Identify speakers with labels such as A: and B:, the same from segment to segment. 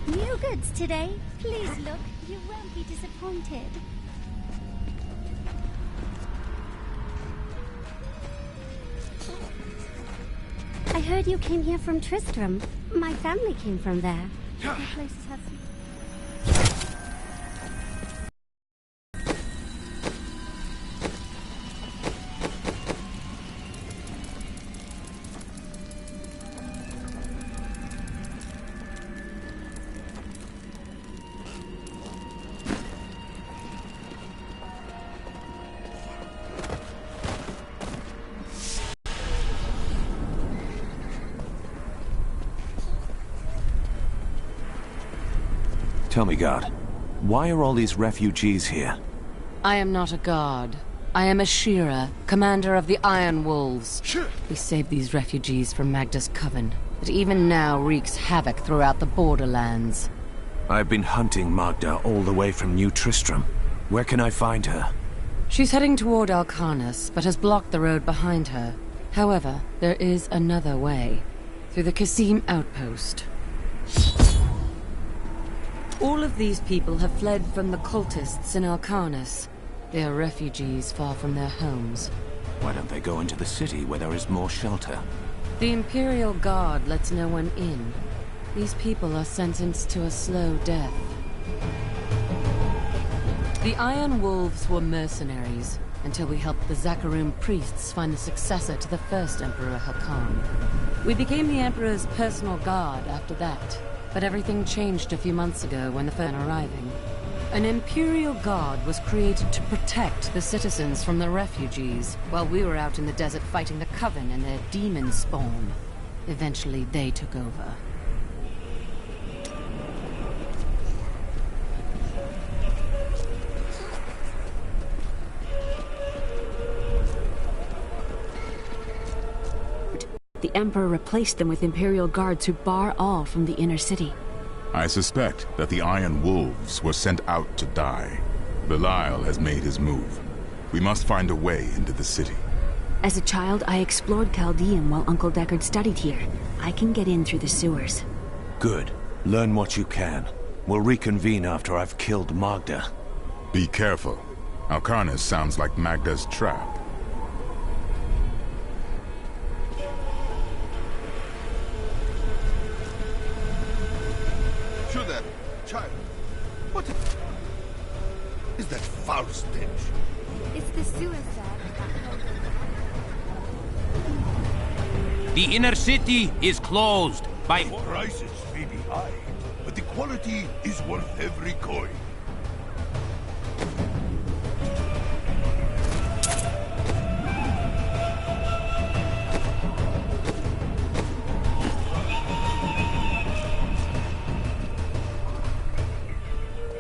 A: New goods today. Please look. You won't be disappointed. I heard you came here from Tristram. My family came from there. The places have...
B: Tell me, God, why are all these refugees here?
C: I am not a god. I am a Shira, commander of the Iron Wolves. We saved these refugees from Magda's coven, that even now wreaks havoc throughout the borderlands.
B: I've been hunting Magda all the way from New Tristram. Where can I find her?
C: She's heading toward Alcarnus, but has blocked the road behind her. However, there is another way, through the Kasim outpost. All of these people have fled from the cultists in Alcarnus. They are refugees far from their homes.
B: Why don't they go into the city where there is more shelter?
C: The Imperial Guard lets no one in. These people are sentenced to a slow death. The Iron Wolves were mercenaries, until we helped the Zakharum priests find the successor to the first Emperor Hakan. We became the Emperor's personal guard after that. But everything changed a few months ago when the first arriving. An Imperial Guard was created to protect the citizens from the refugees, while we were out in the desert fighting the Coven and their demon spawn. Eventually, they took over.
D: The Emperor replaced them with Imperial Guards who bar all from the inner city.
E: I suspect that the Iron Wolves were sent out to die. Belial has made his move. We must find a way into the city.
D: As a child, I explored Chaldean while Uncle Deckard studied here. I can get in through the sewers.
B: Good. Learn what you can. We'll reconvene after I've killed Magda.
E: Be careful. Alcarnus sounds like Magda's trap.
F: Child, what is that foul stench?
A: It's the suicide.
G: The inner city is closed by...
F: The prices may be high, but the quality is worth every coin.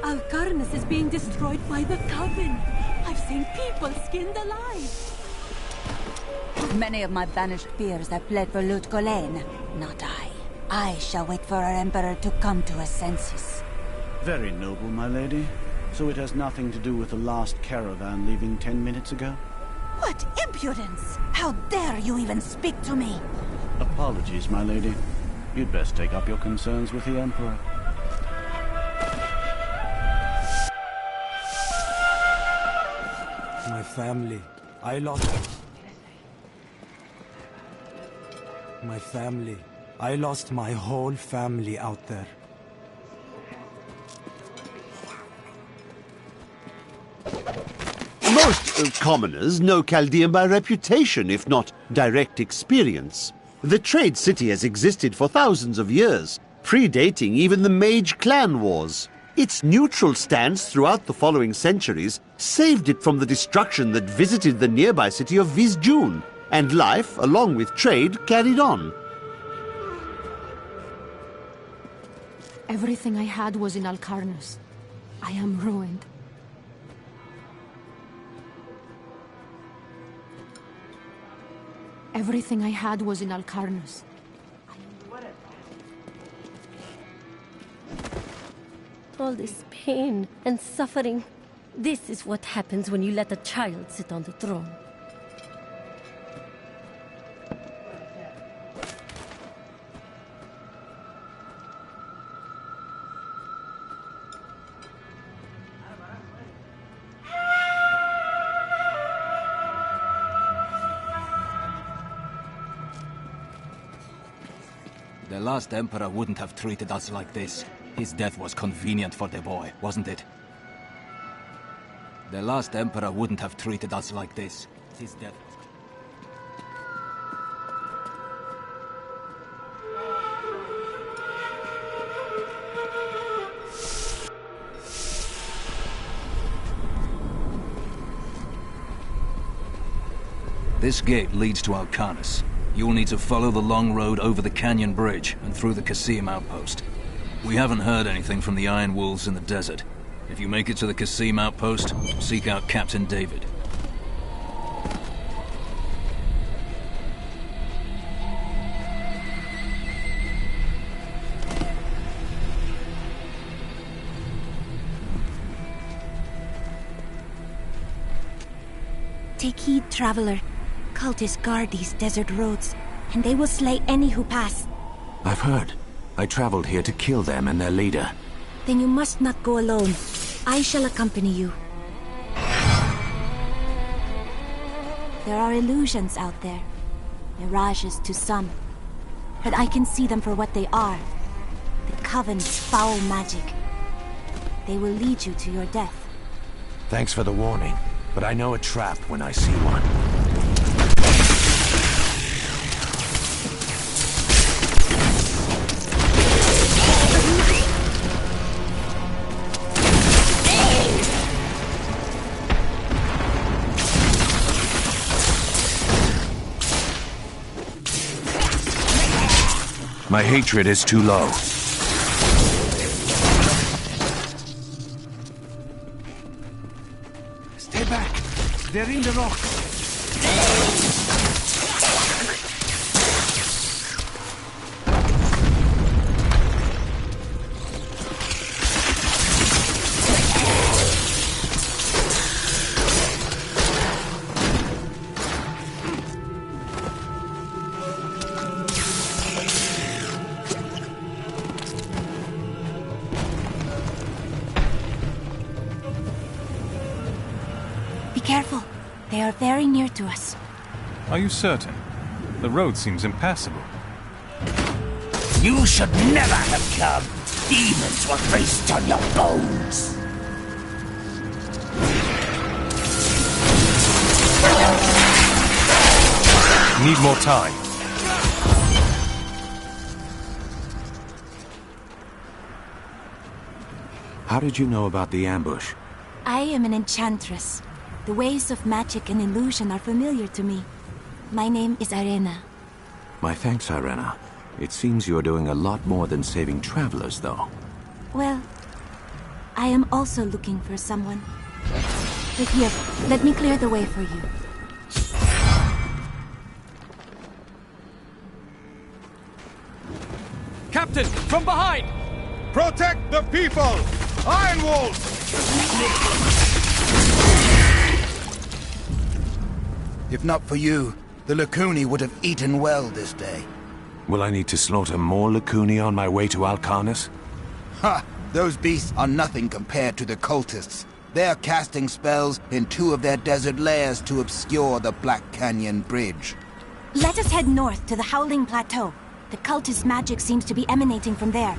H: Alcarnus is being destroyed by the Coven. I've seen people skinned alive.
I: Many of my banished peers have fled for Lut Gholen. Not I. I shall wait for our Emperor to come to his senses.
J: Very noble, my lady. So it has nothing to do with the last caravan leaving 10 minutes ago?
I: What impudence! How dare you even speak to me?
J: Apologies, my lady. You'd best take up your concerns with the Emperor.
K: My family. I lost... My family. I lost my whole family out there.
L: Most commoners know Chaldean by reputation, if not direct experience. The trade city has existed for thousands of years, predating even the Mage clan wars. Its neutral stance throughout the following centuries saved it from the destruction that visited the nearby city of Vids, and life, along with trade, carried on.
D: Everything I had was in Alcarnus. I am ruined. Everything I had was in Alcarnus.
A: All this pain and suffering. This is what happens when you let a child sit on the throne.
M: The last Emperor wouldn't have treated us like this. His death was convenient for the boy, wasn't it? The last Emperor wouldn't have treated us like this. His death was... This gate leads to Alcanis. You'll need to follow the long road over the canyon bridge and through the Qasim outpost. We haven't heard anything from the Iron Wolves in the desert. If you make it to the Qasim outpost, seek out Captain David.
N: Take heed, traveler. Cultists guard these desert roads, and they will slay any who pass.
B: I've heard. I traveled here to kill them and their leader.
N: Then you must not go alone. I shall accompany you. There are illusions out there. Mirages to some. But I can see them for what they are. The Coven's foul magic. They will lead you to your death.
B: Thanks for the warning, but I know a trap when I see one. My hatred is too low.
K: Stay back. They're in the rock.
N: Careful. They are very near to us.
O: Are you certain? The road seems impassable.
P: You should never have come. Demons will feast on your bones.
O: Need more time.
B: How did you know about the ambush?
N: I am an enchantress. The ways of magic and illusion are familiar to me. My name is Arena.
B: My thanks, Irena. It seems you're doing a lot more than saving travelers, though.
N: Well, I am also looking for someone. But here, let me clear the way for you.
Q: Captain, from behind!
F: Protect the people! Iron Wolves!
P: If not for you, the Lacuni would have eaten well this day.
B: Will I need to slaughter more Lacuni on my way to Alcanis?
P: Ha! Those beasts are nothing compared to the cultists. They are casting spells in 2 of their desert lairs to obscure the Black Canyon Bridge.
N: Let us head north to the Howling Plateau. The cultist magic seems to be emanating from there.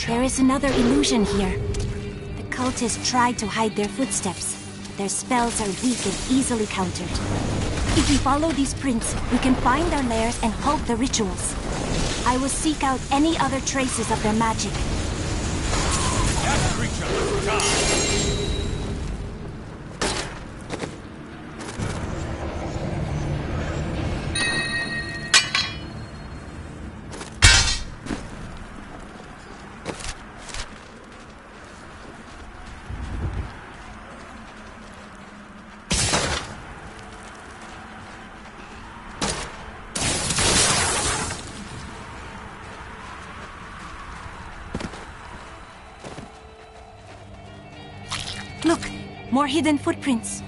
N: There is another illusion here. The cultists tried to hide their footsteps. Their spells are weak and easily countered. If we follow these prints, we can find their lairs and halt the rituals. I will seek out any other traces of their magic.
Q: That creature, die!
N: more hidden footprints.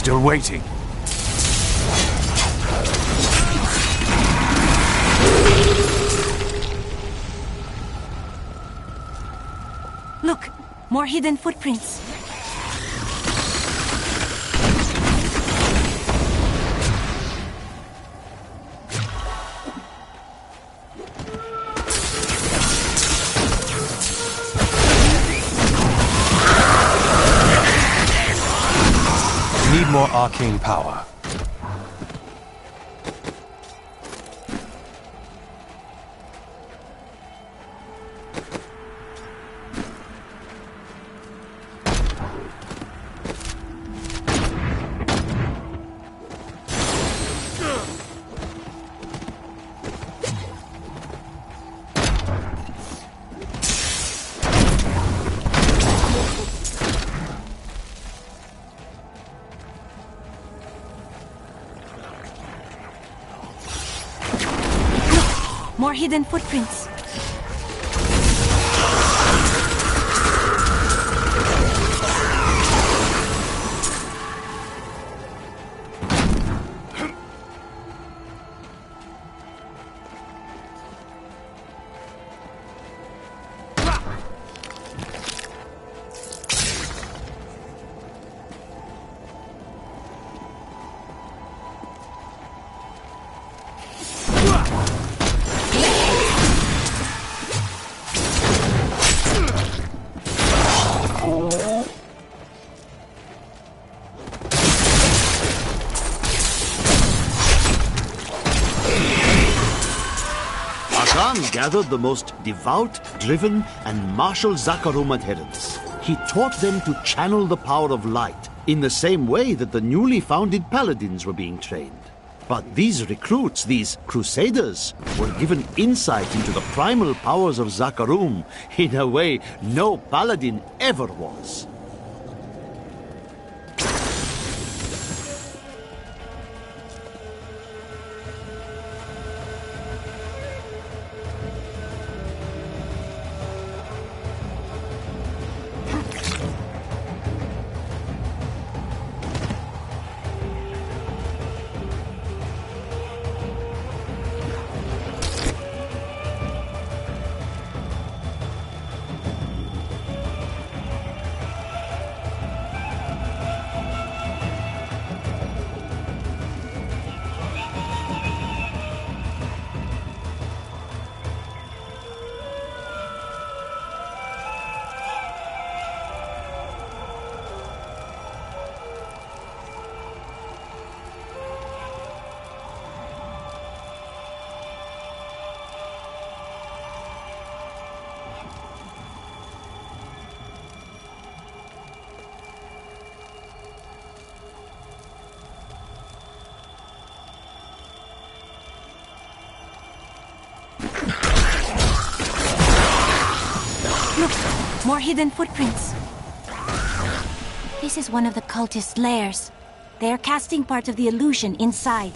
B: Still waiting.
N: Look, more hidden footprints.
K: Need more arcane power.
N: More hidden footprints.
L: Gathered the most devout, driven, and martial Zakarum adherents. He taught them to channel the power of light in the same way that the newly founded paladins were being trained. But these recruits, these crusaders, were given insight into the primal powers of Zakarum in a way no paladin ever was.
N: More hidden footprints. This is one of the cultist lairs. They are casting part of the illusion inside.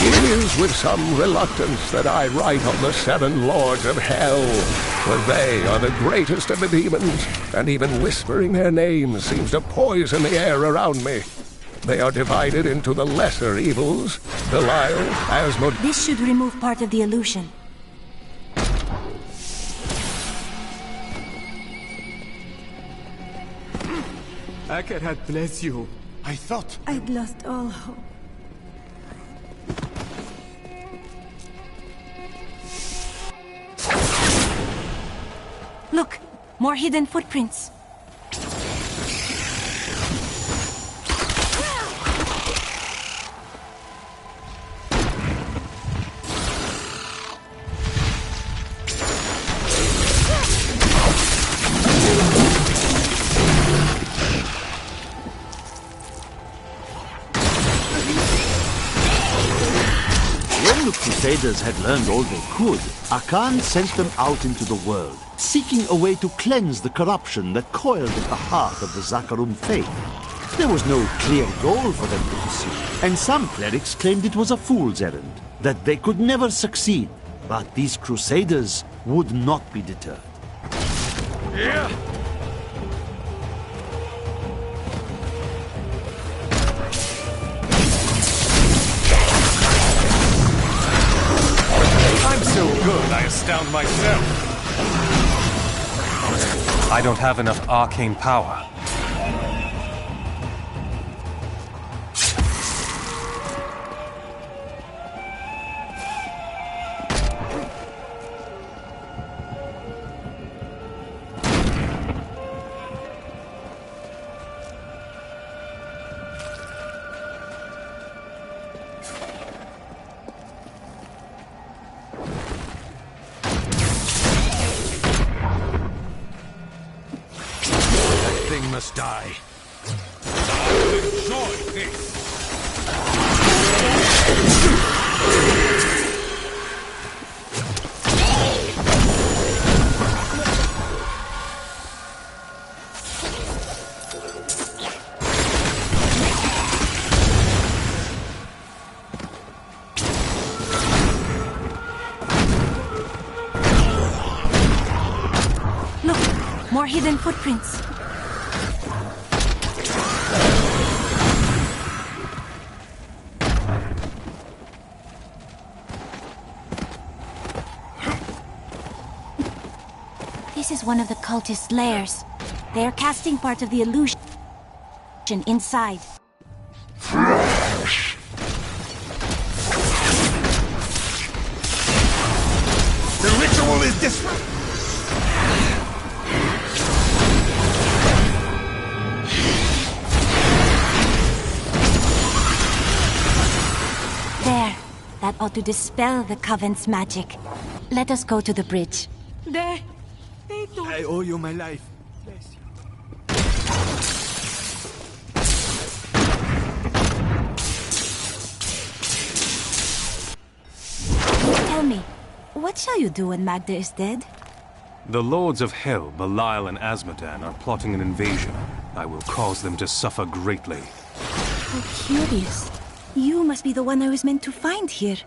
R: It is with some reluctance that I write on the 7 Lords of Hell, for they are the greatest of the demons, and even whispering their names seems to poison the air around me. They are divided into the lesser evils, Belial, Asmod...
N: This should remove part of the illusion.
K: Akarat bless you.
J: I thought...
H: I'd lost all hope.
N: Look! More hidden footprints.
L: When the Crusaders had learned all they could, Akan sent them out into the world, seeking a way to cleanse the corruption that coiled at the heart of the Zakharum faith. There was no clear goal for them to pursue, and some clerics claimed it was a fool's errand, that they could never succeed. But these Crusaders would not be deterred.
K: Yeah.
O: I'm so good, I astound myself. I don't have enough arcane power.
R: Must die. I will enjoy this.
N: Look! More hidden footprints. This is one of the cultist lairs. They are casting part of the illusion inside.
F: The ritual is disrupted.
N: There. That ought to dispel the Coven's magic. Let us go to the bridge.
H: They don't...
K: I owe you my life. Bless you.
N: Tell me, what shall you do when Magda is dead?
O: The Lords of Hell, Belial and Asmodan, are plotting an invasion. I will cause them to suffer greatly.
N: How curious. You must be the one I was meant to find here.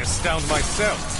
O: astound myself.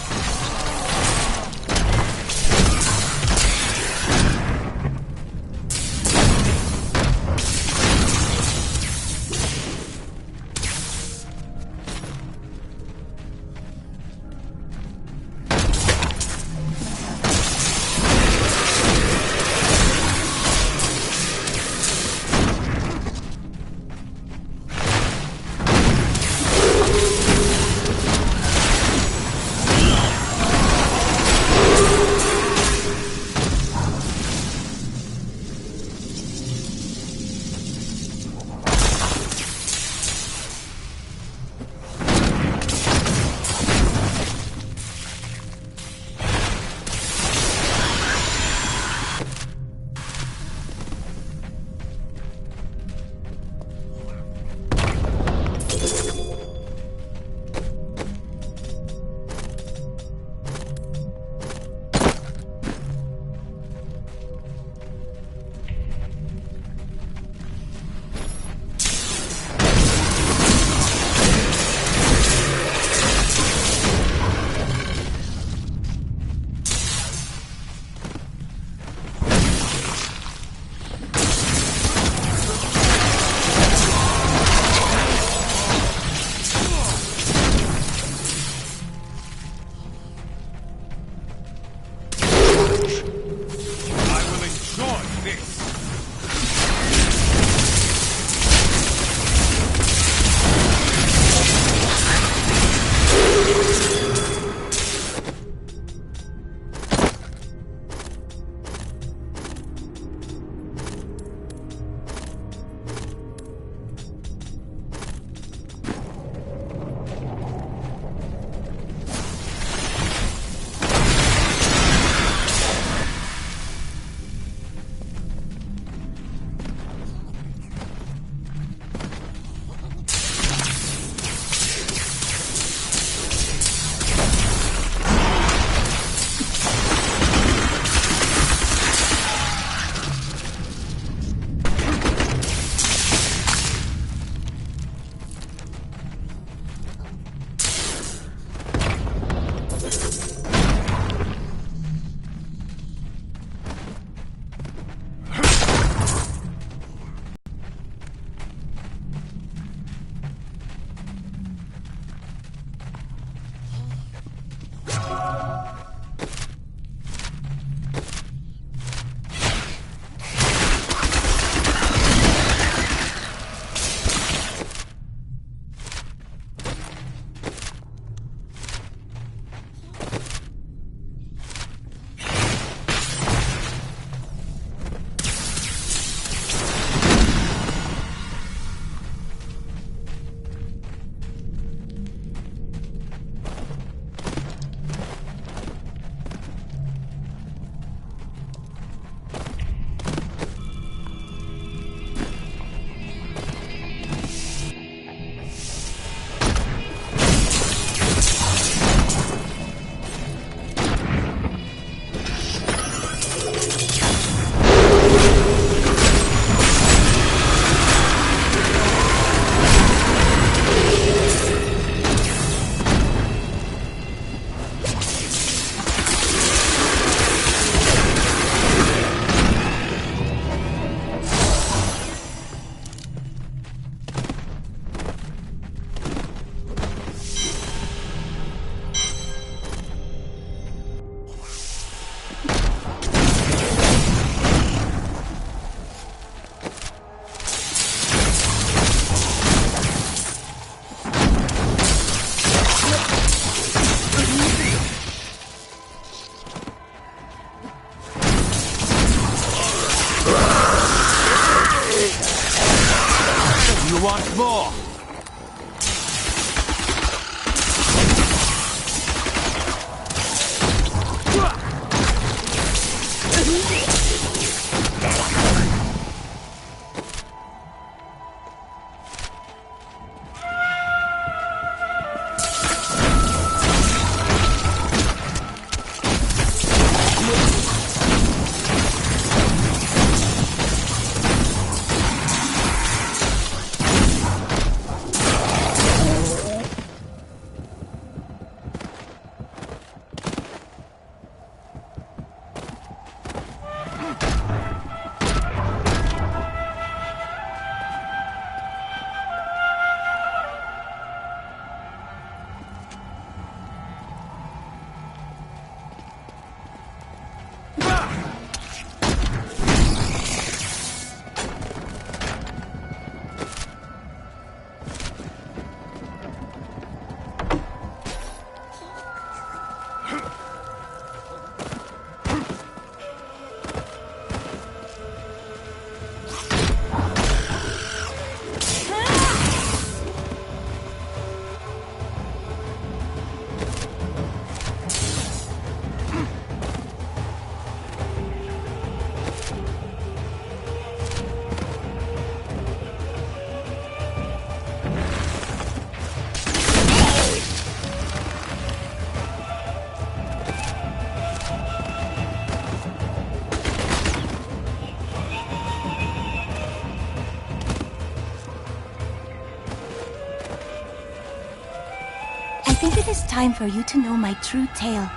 N: think it is time for you to know my true tale.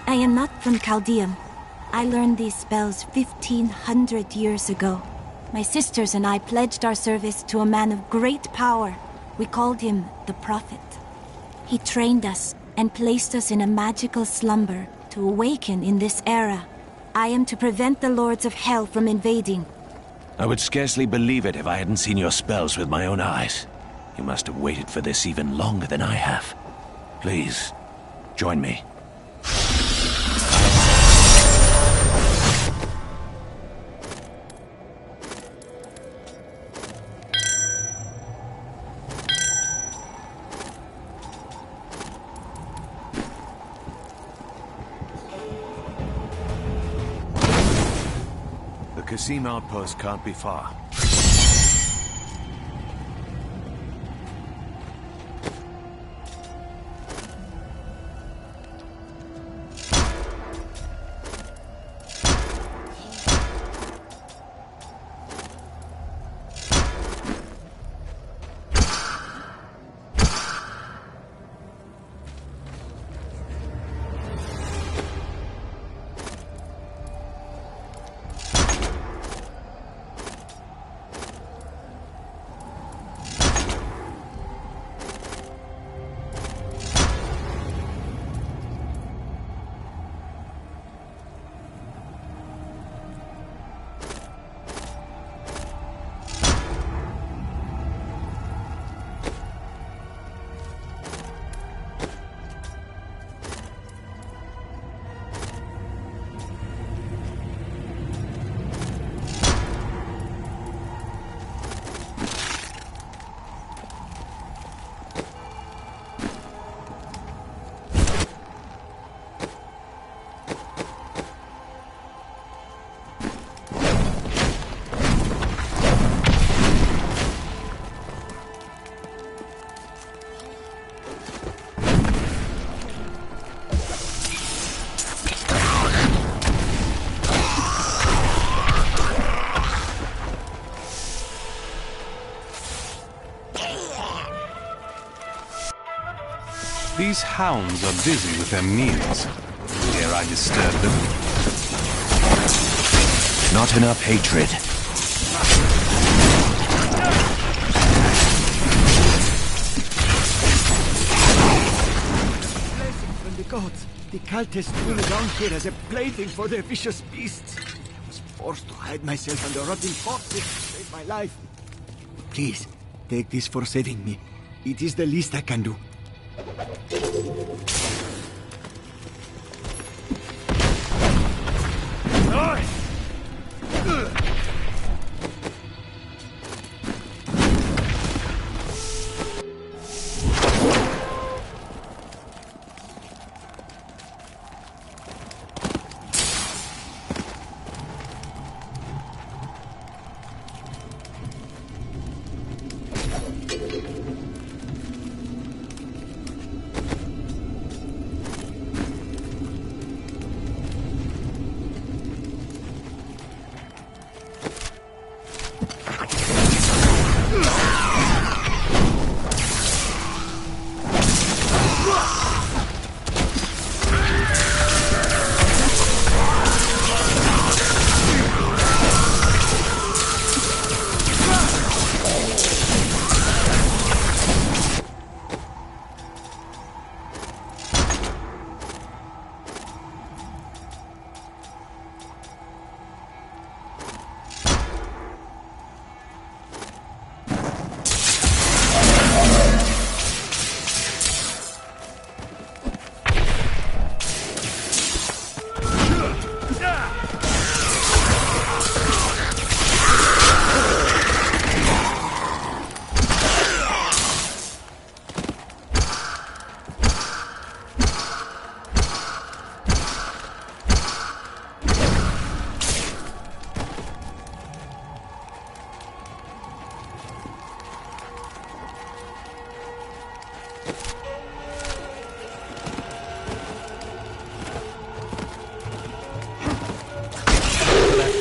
N: I am not from Chaldeum. I learned these spells 1,500 years ago. My sisters and I pledged our service to a man of great power. We called him the Prophet. He trained us and placed us in a magical slumber to awaken in this era. I am to prevent the Lords of Hell from invading.
B: I would scarcely believe it if I hadn't seen your spells with my own eyes. You must have waited for this even longer than I have. Please, join me. The Qasim outpost can't be far.
O: These hounds are busy with their meals. Dare I disturb them?
B: Not enough hatred.
S: Blessing from the gods. The cultists threw me down here as a plaything for their vicious beasts. I was forced to hide myself under rotting corpses to save my life. Please, take this for saving me. It is the least I can do.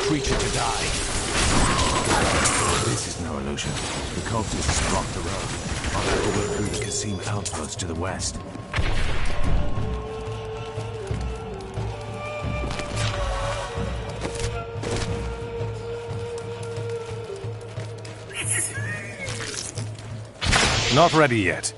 B: Creature to die. This is no illusion. The cultists blocked the road. I'll have to work through the Kasim outpost to the west.
O: Not ready yet.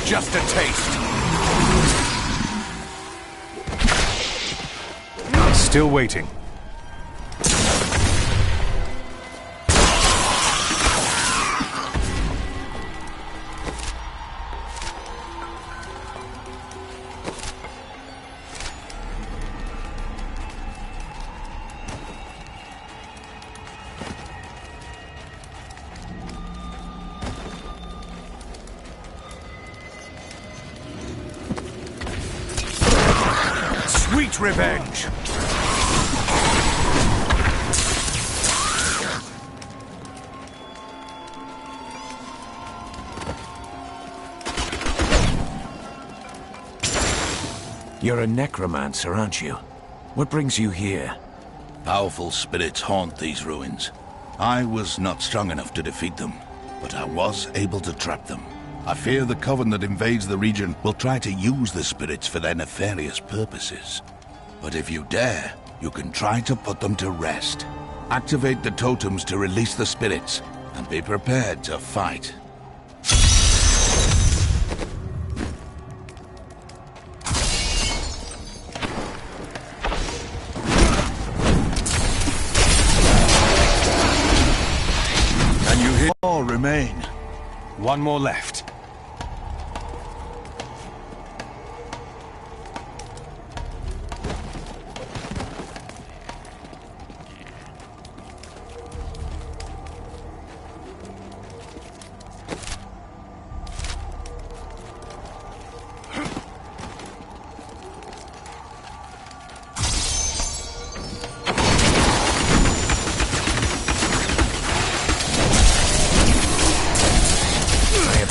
B: Just a taste.
O: Still waiting.
B: Sweet revenge! You're a necromancer, aren't you? What brings you here?
F: Powerful spirits haunt these ruins. I was not strong enough to defeat them, but I was able to trap them. I fear the coven that invades the region will try to use the spirits for their nefarious purposes. But if you dare, you can try to put them to rest. Activate the totems to release the spirits, and be prepared to fight. Can you hear? All remain.
O: One more left.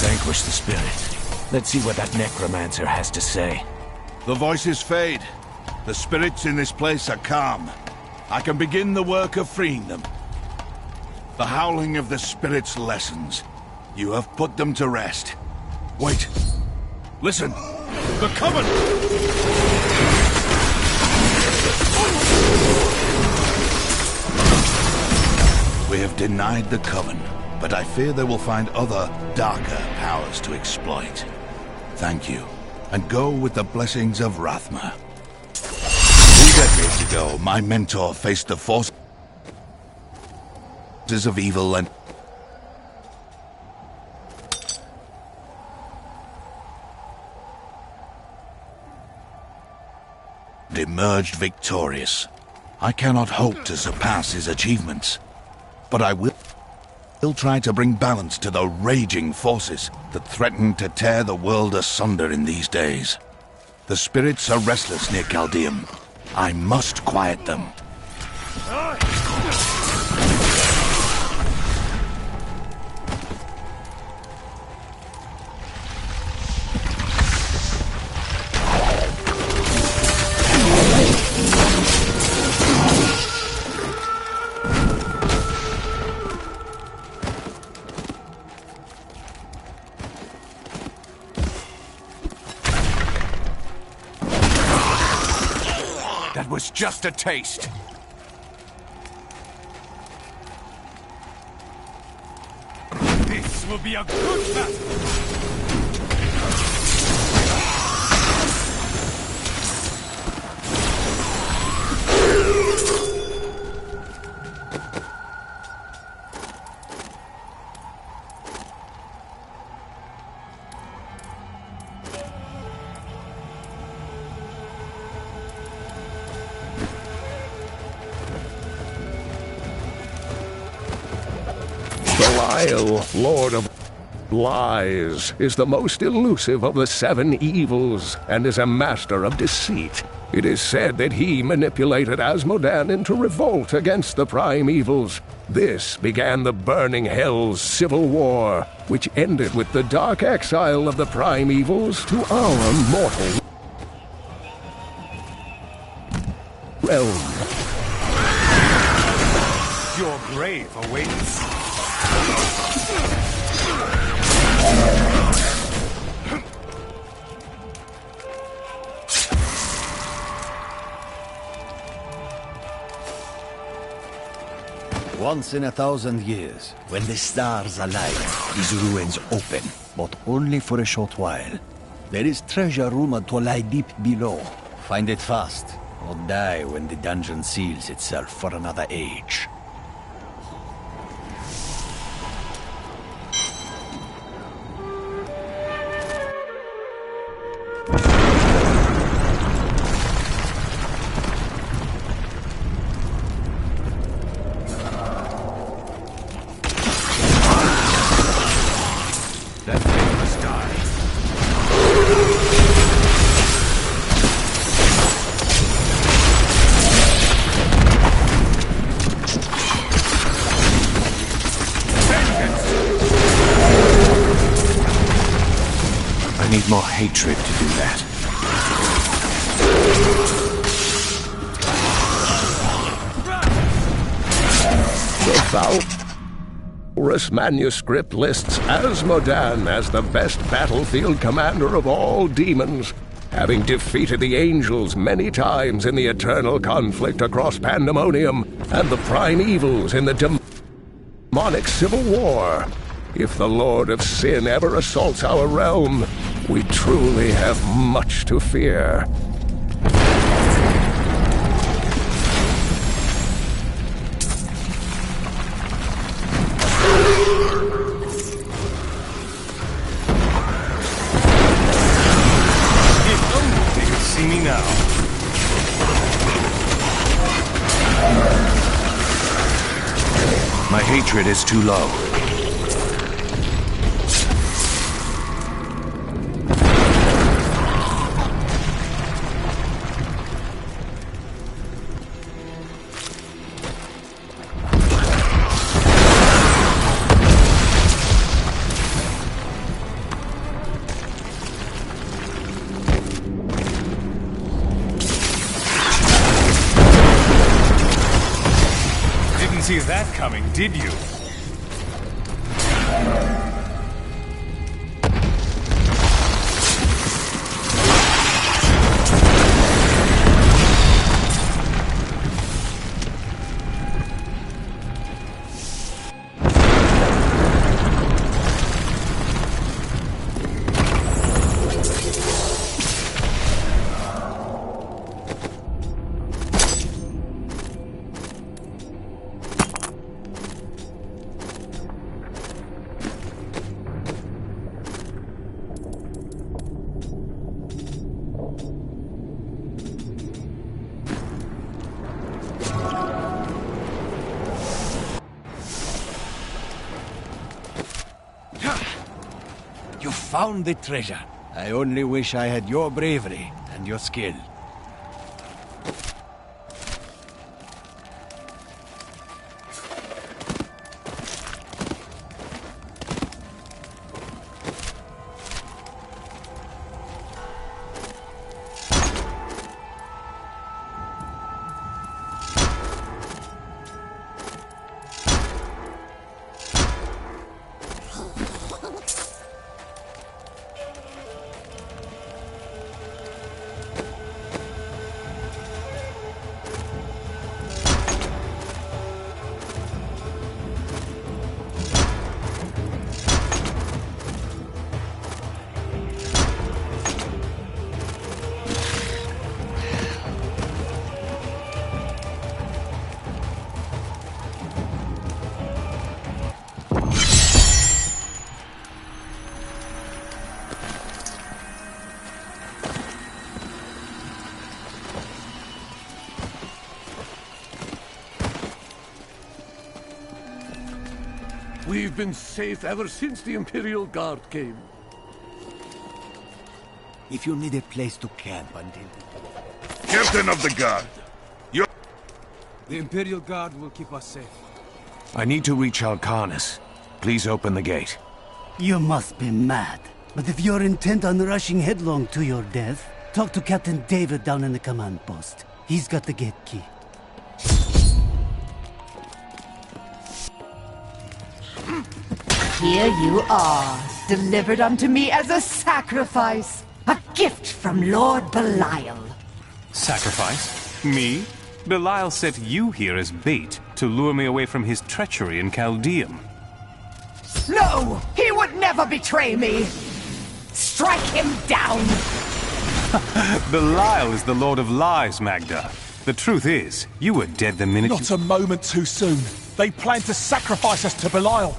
B: Vanquish the spirit. Let's see what that necromancer has to say.
F: The voices fade. The spirits in this place are calm. I can begin the work of freeing them. The howling of the spirits lessens. You have put them to rest. Wait. Listen. The coven! We have denied the coven, but I fear they will find other, darker powers to exploit. Thank you, and go with the blessings of Rathma. 2 decades ago, my mentor faced the forces of evil and emerged victorious. I cannot hope to surpass his achievements, but I will try to bring balance to the raging forces that threaten to tear the world asunder in these days. The spirits are restless near Chaldeum. I must quiet them.
B: That was just a taste.
Q: will be a good battle!
R: Belial, Lord of Lies, is the most elusive of the 7 evils, and is a master of deceit. It is said that he manipulated Asmodan into revolt against the Prime Evils. This began the Burning Hell's civil war, which ended with the dark exile of the Prime Evils to our mortal realm.
O: Your grave awaits.
S: 'Once in 1,000 years, when the stars align, these ruins open, but only for a short while. There is treasure rumored to lie deep below. Find it fast, or die when the dungeon seals itself for another age.
B: I need more hatred to do that.
R: The Valorous manuscript lists Asmodan as the best battlefield commander of all demons, having defeated the angels many times in the eternal conflict across Pandemonium and the Prime Evils in the demonic civil war. If the Lord of Sin ever assaults our realm, we truly have much to fear.
O: They can see me now.
B: My hatred is too low.
O: See that coming, did you?
S: You found the treasure. I only wish I had your bravery and your skill.
Q: We've been safe ever since the Imperial Guard came.
S: If you need a place to camp until...
E: Captain of the Guard!
K: The Imperial Guard will keep us safe.
B: I need to reach Alcarnus. Please open the gate.
S: You must be mad. But if you're intent on rushing headlong to your death, talk to Captain David down in the command post. He's got the gate key.
T: Here you are, delivered unto me as a sacrifice. A gift from Lord Belial.
O: Sacrifice? Me? Belial set you here as bait to lure me away from his treachery in Chaldeum.
T: No! He would never betray me! Strike him down!
O: Belial is the Lord of Lies, Magda. The truth is, you were dead the minute
U: Not a moment too soon. They plan to sacrifice us to Belial.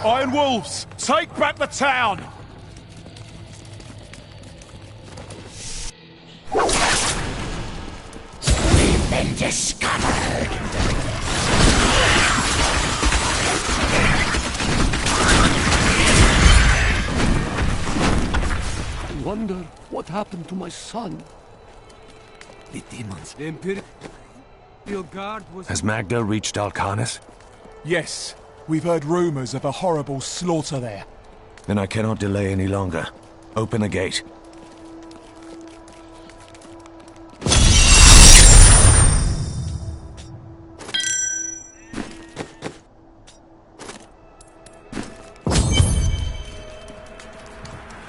U: Iron Wolves, take back the town!
T: We've been discovered!
Q: I wonder what happened to my son.
S: The demons.
K: The Imperial Guard was...
B: Has Magda reached Alcarnus?
U: Yes, we've heard rumors of a horrible slaughter there.
B: Then I cannot delay any longer. Open the gate.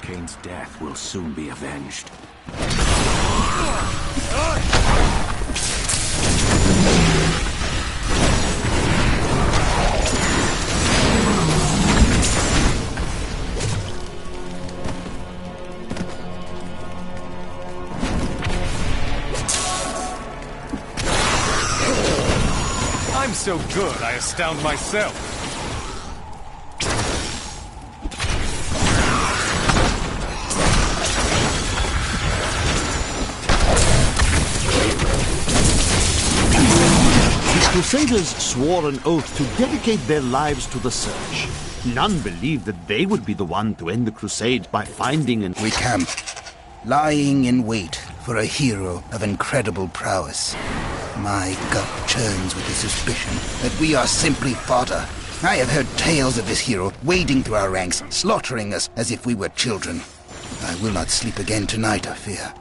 B: Cain's death will soon be avenged.
O: I'm so good, I astound myself.
L: The Crusaders swore an oath to dedicate their lives to the search. None believed that they would be the one to end the crusade by finding and...
P: We camp, lying in wait for a hero of incredible prowess. My gut churns with the suspicion that we are simply fodder. I have heard tales of this hero wading through our ranks, slaughtering us as if we were children. I will not sleep again tonight, I fear.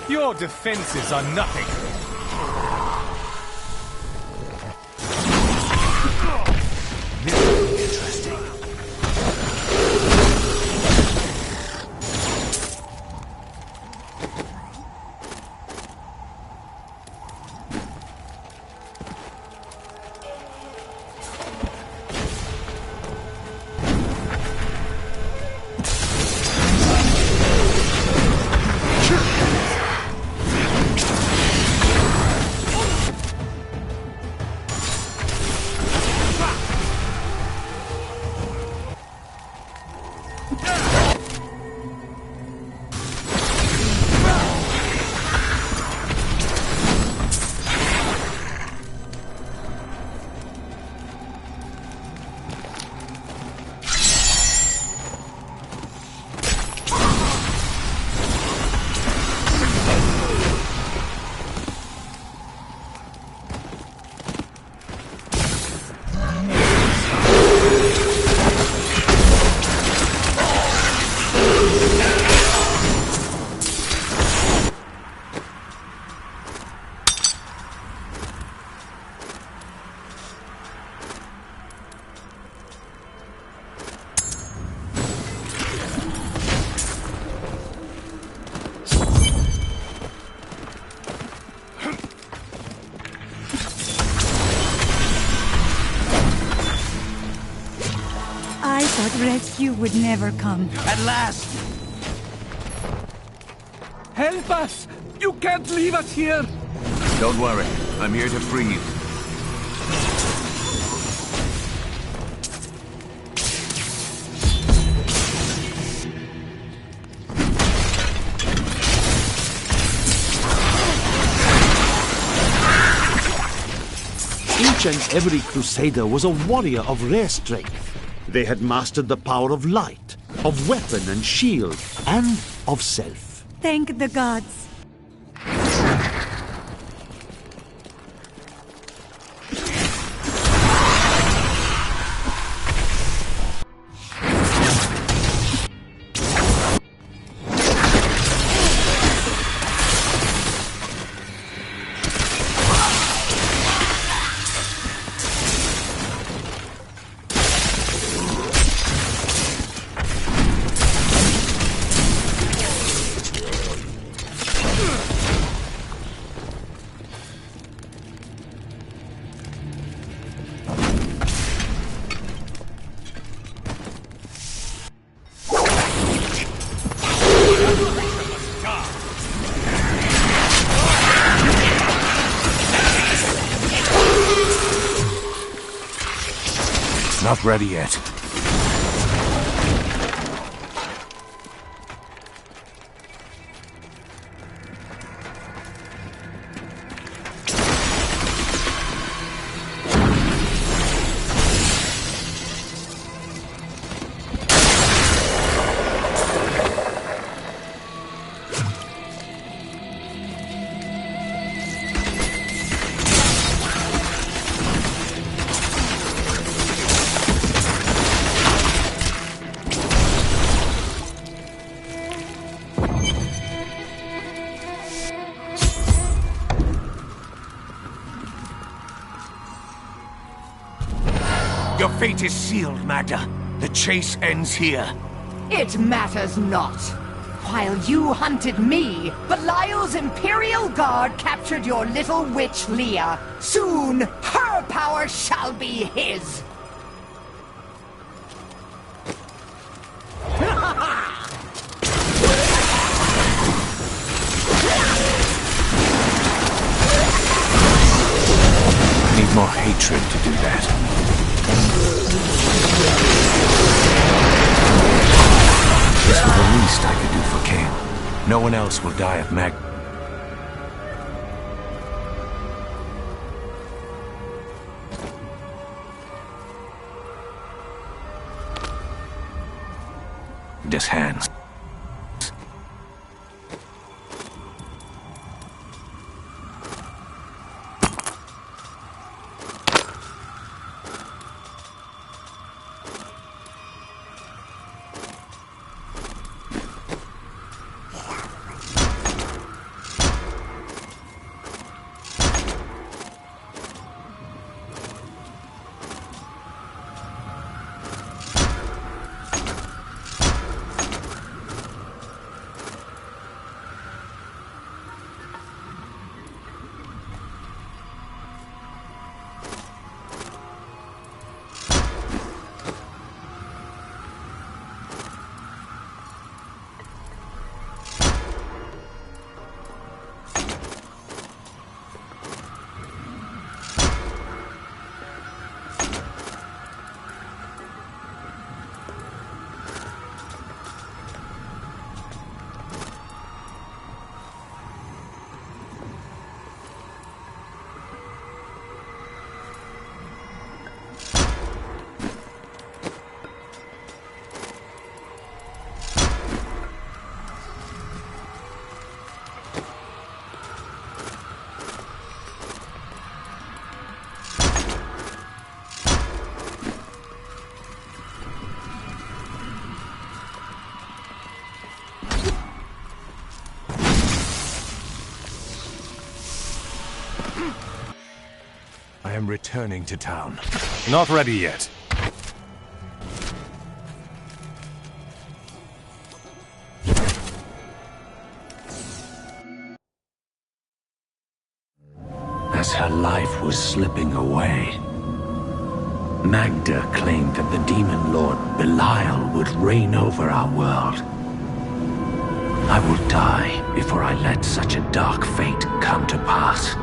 O: Your defenses are nothing.
B: Interesting.
T: You would never come.
G: At last!
Q: Help us! You can't leave us here!
B: Don't worry. I'm here to free you.
L: Each and every crusader was a warrior of rare strength. They had mastered the power of light, of weapon and shield, and of self.
T: Thank the gods.
B: Not ready yet.
C: Your fate is sealed, Magda. The chase ends here.
T: It matters not. While you hunted me, Belial's Imperial Guard captured your little witch, Leah. Soon, her power shall be his.
B: Need more hatred to do that. This was the least I could do for Cain. No one else will die at Mag. This hands. I am returning to town.
O: Not ready yet.
B: As her life was slipping away, Magda claimed that the demon lord Belial would reign over our world. I will die before I let such a dark fate come to pass.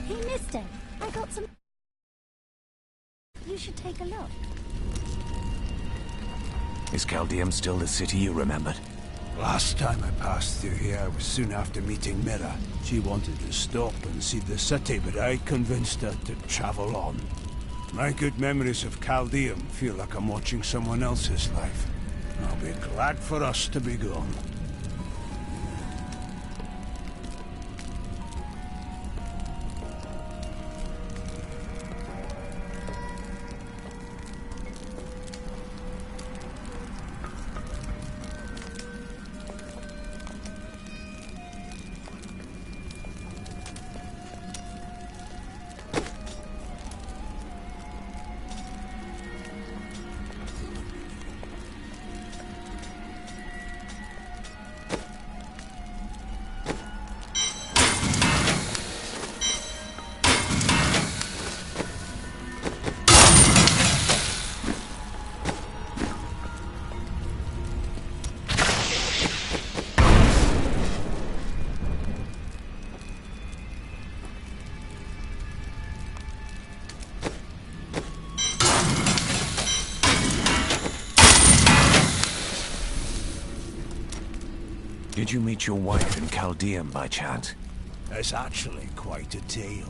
N: Hey, mister, I got some... You should take a look.
B: Is Chaldeum still the city you remembered?
S: Last time I passed through here was soon after meeting Mira. She wanted to stop and see the city, but I convinced her to travel on. My good memories of Chaldeum feel like I'm watching someone else's life. I'll be glad for us to be gone.
B: Did you meet your wife in Chaldeum by chance?
S: It's actually quite a tale.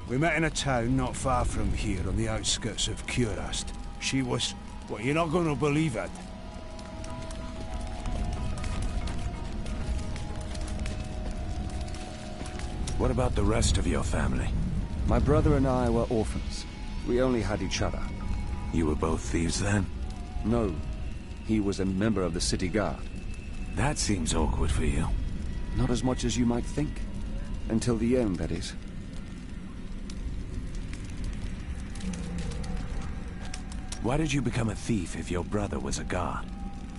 S: We met in a town not far from here on the outskirts of Curast. She was... well, you're not going to believe it.
B: What about the rest of your family?
I: My brother and I were orphans. We only had each other.
B: You were both thieves then?
I: No. He was a member of the city guard.
B: That seems awkward for you.
I: Not as much as you might think. Until the end, that is.
B: Why did you become a thief if your brother was a guard?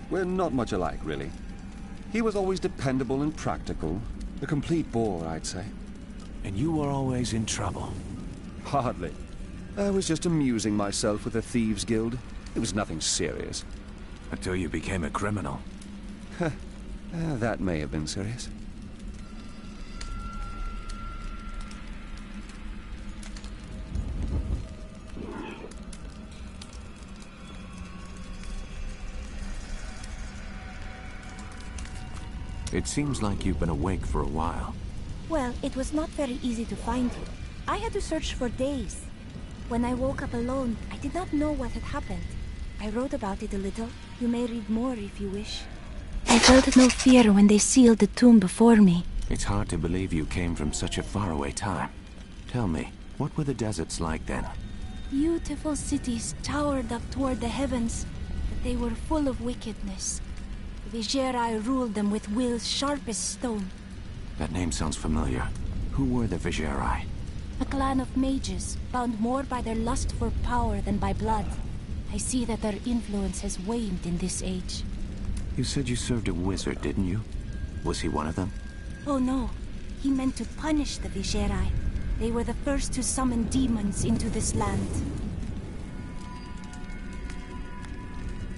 I: We're not much alike, really. He was always dependable and practical. A complete bore, I'd say.
B: And you were always in trouble?
I: Hardly. I was just amusing myself with the Thieves' Guild. It was nothing serious.
B: Until you became a criminal.
I: That may have been serious.
B: It seems like you've been awake for a while.
N: Well, it was not very easy to find you. I had to search for days. When I woke up alone, I did not know what had happened. I wrote about it a little. You may read more if you wish. I felt no fear when they sealed the tomb before me.
B: It's hard to believe you came from such a faraway time. Tell me, what were the deserts like then?
N: Beautiful cities towered up toward the heavens, but they were full of wickedness. The Vigerai ruled them with will's sharpest stone.
B: That name sounds familiar. Who were the Vigerai?
N: A clan of mages, bound more by their lust for power than by blood. I see that their influence has waned in this age.
B: You said you served a wizard, didn't you? Was he one of them?
N: Oh no. He meant to punish the Vigerai. They were the first to summon demons into this land.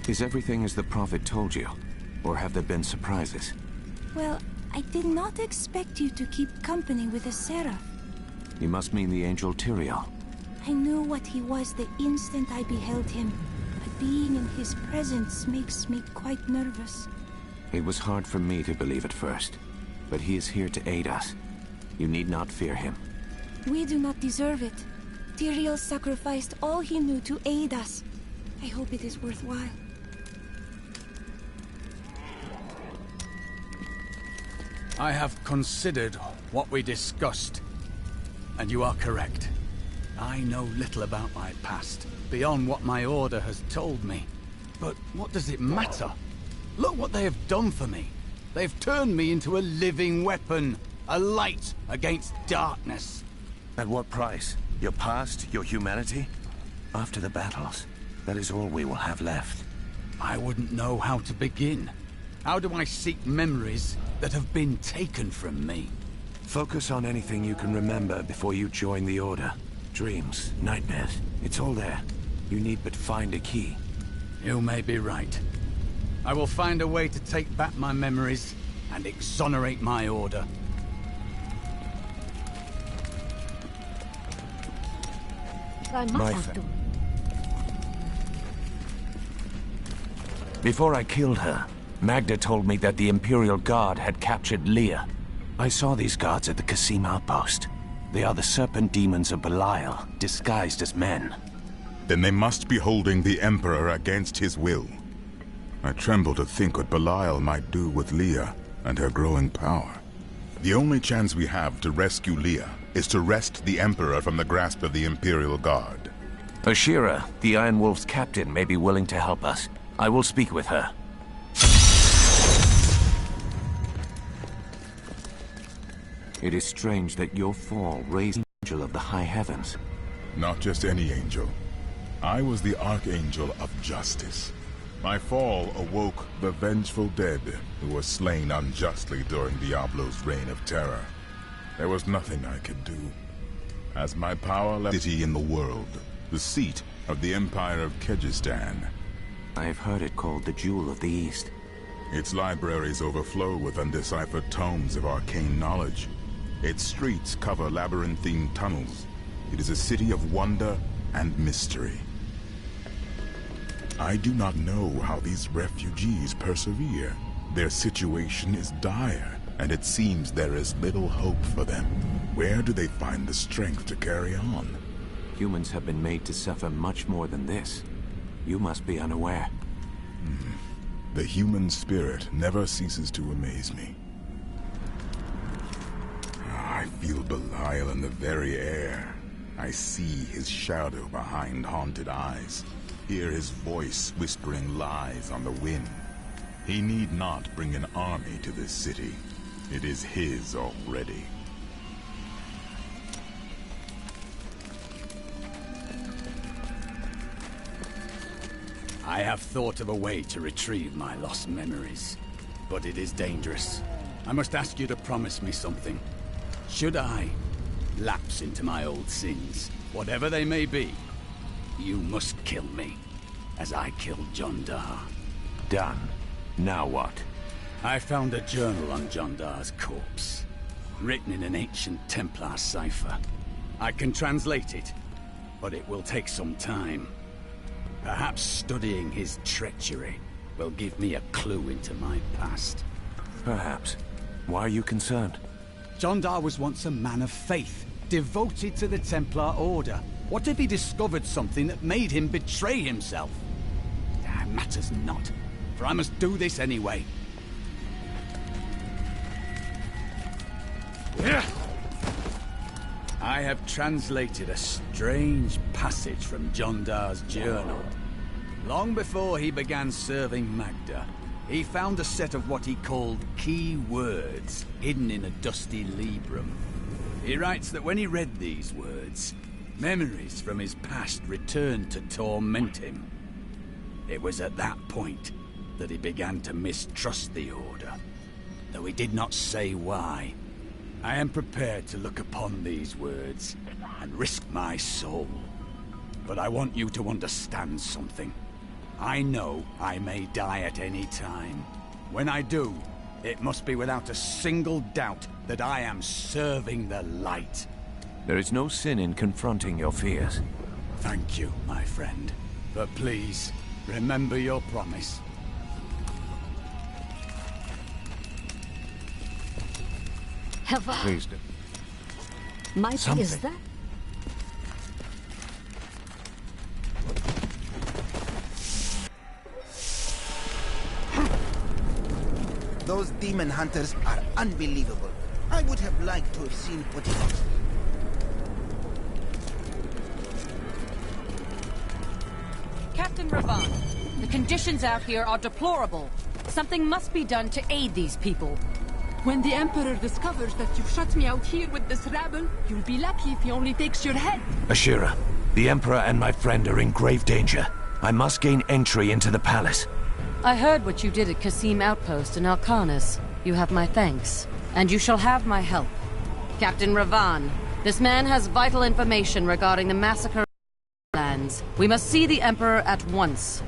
B: Is everything as the Prophet told you? Or have there been surprises?
N: Well, I did not expect you to keep company with a seraph.
B: You must mean the angel Tyrael.
N: I knew what he was the instant I beheld him, but being in his presence makes me quite nervous.
B: It was hard for me to believe at first, but he is here to aid us. You need not fear him.
N: We do not deserve it. Tyrael sacrificed all he knew to aid us. I hope it is worthwhile.
Q: I have considered what we discussed, and you are correct. I know little about my past, beyond what my order has told me. But what does it matter? Look what they have done for me. They've turned me into a living weapon, a light against darkness.
B: At what price? Your past? Your humanity? After the battles, that is all we will have left.
Q: I wouldn't know how to begin. How do I seek memories that have been taken from me?
C: Focus on anything you can remember before you join the Order. Dreams, nightmares, it's all there. You need but find a key.
Q: You may be right. I will find a way to take back my memories and exonerate my Order.
B: Before I killed her, Magda told me that the Imperial Guard had captured Leah. I saw these guards at the Qasim outpost. They are the serpent demons of Belial, disguised as men.
E: Then they must be holding the Emperor against his will. I tremble to think what Belial might do with Leah and her growing power. The only chance we have to rescue Leah is to wrest the Emperor from the grasp of the Imperial Guard.
B: Ashira, the Iron Wolf's captain, may be willing to help us. I will speak with her. It is strange that your fall raised the angel of the high heavens.
E: Not just any angel. I was the Archangel of Justice. My fall awoke the vengeful dead who were slain unjustly during Diablo's reign of terror. There was nothing I could do. As my power left the city in the world, the seat of the Empire of Kyrgyzstan.
B: I have heard it called the Jewel of the East.
E: Its libraries overflow with undeciphered tomes of arcane knowledge. Its streets cover labyrinthine tunnels. It is a city of wonder and mystery. I do not know how these refugees persevere. Their situation is dire, and it seems there is little hope for them. Where do they find the strength to carry on?
B: Humans have been made to suffer much more than this. You must be unaware.
E: The human spirit never ceases to amaze me. I feel Belial in the very air. I see his shadow behind haunted eyes. Hear his voice whispering lies on the wind. He need not bring an army to this city. It is his already.
Q: I have thought of a way to retrieve my lost memories, but it is dangerous. I must ask you to promise me something. Should I lapse into my old sins, whatever they may be, you must kill me, as I killed Jondar.
B: Done. Now what?
Q: I found a journal on Jondar's corpse, written in an ancient Templar cipher. I can translate it, but it will take some time. Perhaps studying his treachery will give me a clue into my past.
B: Perhaps. Why are you concerned?
Q: Jondar was once a man of faith, devoted to the Templar Order. What if he discovered something that made him betray himself? It matters not, for I must do this anyway. I have translated a strange passage from Jondar's journal. Long before he began serving Magda, he found a set of what he called key words hidden in a dusty librum. He writes that when he read these words, memories from his past returned to torment him. It was at that point that he began to mistrust the Order, though he did not say why. I am prepared to look upon these words and risk my soul. But I want you to understand something. I know I may die at any time. When I do, it must be without a single doubt that I am serving the light.
B: There is no sin in confronting your fears.
Q: Thank you, my friend. But please, remember your promise.
B: Please do.
D: Might is that?
P: Those demon hunters are unbelievable. I would have liked to have seen what it was.
V: Captain Ravan, the conditions out here are deplorable. Something must be done to aid these people.
H: When the Emperor discovers that you shut me out here with this rabble, you'll be lucky if he only takes your head.
B: Ashira, the Emperor and my friend are in grave danger. I must gain entry into the palace.
V: I heard what you did at Qasim Outpost in Alcanis. You have my thanks, and you shall have my help. Captain Ravan, this man has vital information regarding the massacre of lands. We must see the Emperor at once.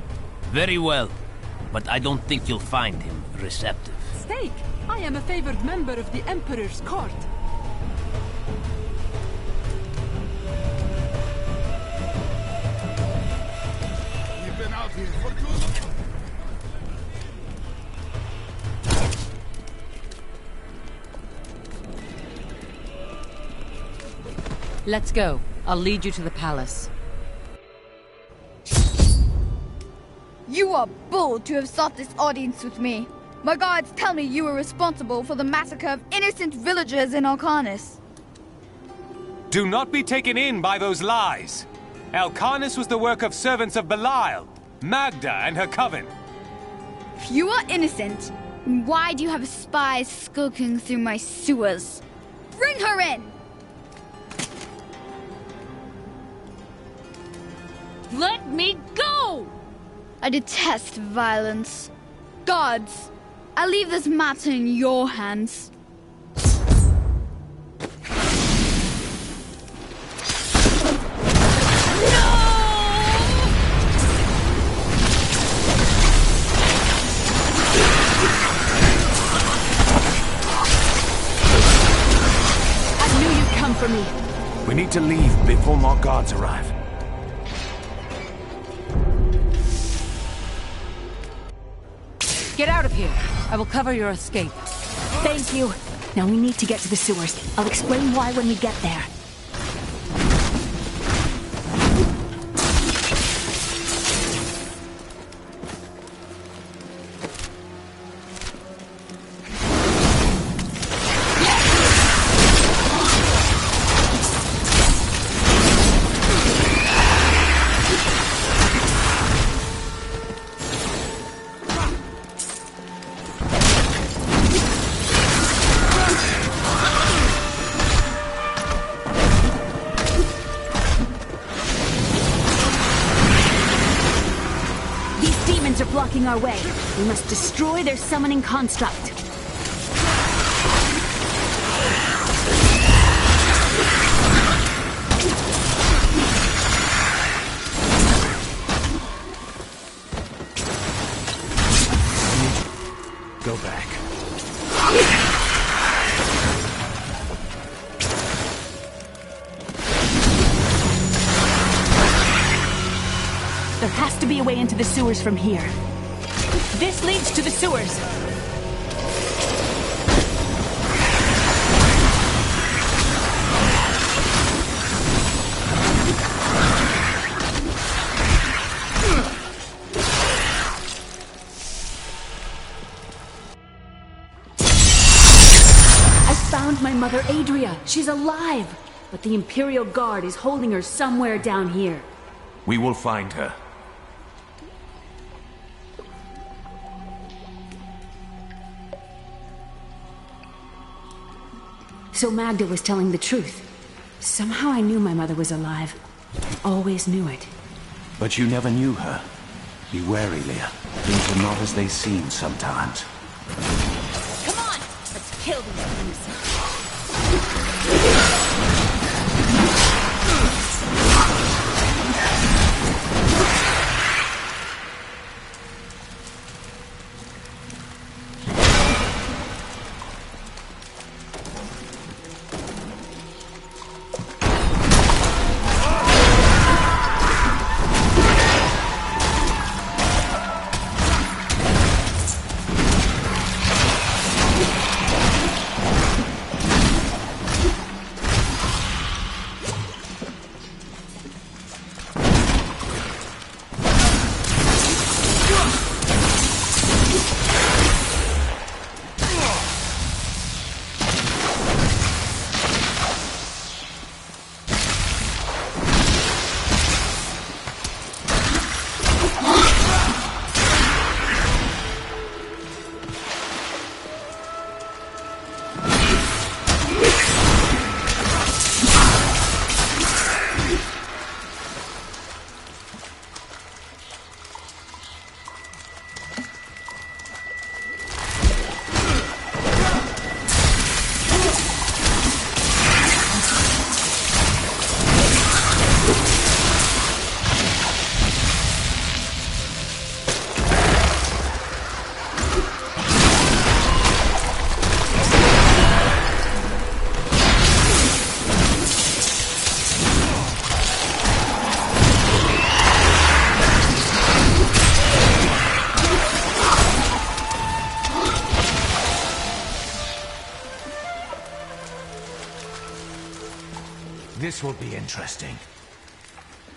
G: Very well, but I don't think you'll find him receptive.
H: Steak! I am a favored member of the Emperor's court.
E: We've been out here for too long.
V: Let's go. I'll lead you to the palace.
A: You are bold to have sought this audience with me. My guards tell me you were responsible for the massacre of innocent villagers in Alcanis.
O: Do not be taken in by those lies. Alcanis was the work of servants of Belial, Magda and her coven.
A: If you are innocent, then why do you have spies skulking through my sewers? Bring her in!
H: Let me go!
A: I detest violence. Gods, I leave this matter in your hands.
H: I knew you'd come for me.
C: We need to leave before more guards arrive.
V: Get out of here. I will cover your escape.
N: Thank you. Now we need to get to the sewers. I'll explain why when we get there. Blocking our way. We must destroy their summoning construct.
C: Go back.
N: There has to be a way into the sewers from here. This leads to the sewers. I found my mother Adria. She's alive. But the Imperial Guard is holding her somewhere down here.
C: We will find her.
N: So Magda was telling the truth. Somehow I knew my mother was alive. I always knew it.
C: But you never knew her. Be wary, Leah. Things are not as they seem sometimes.
H: Come on! Let's kill these things.
B: This will be interesting.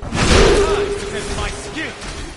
O: Time to test my skill!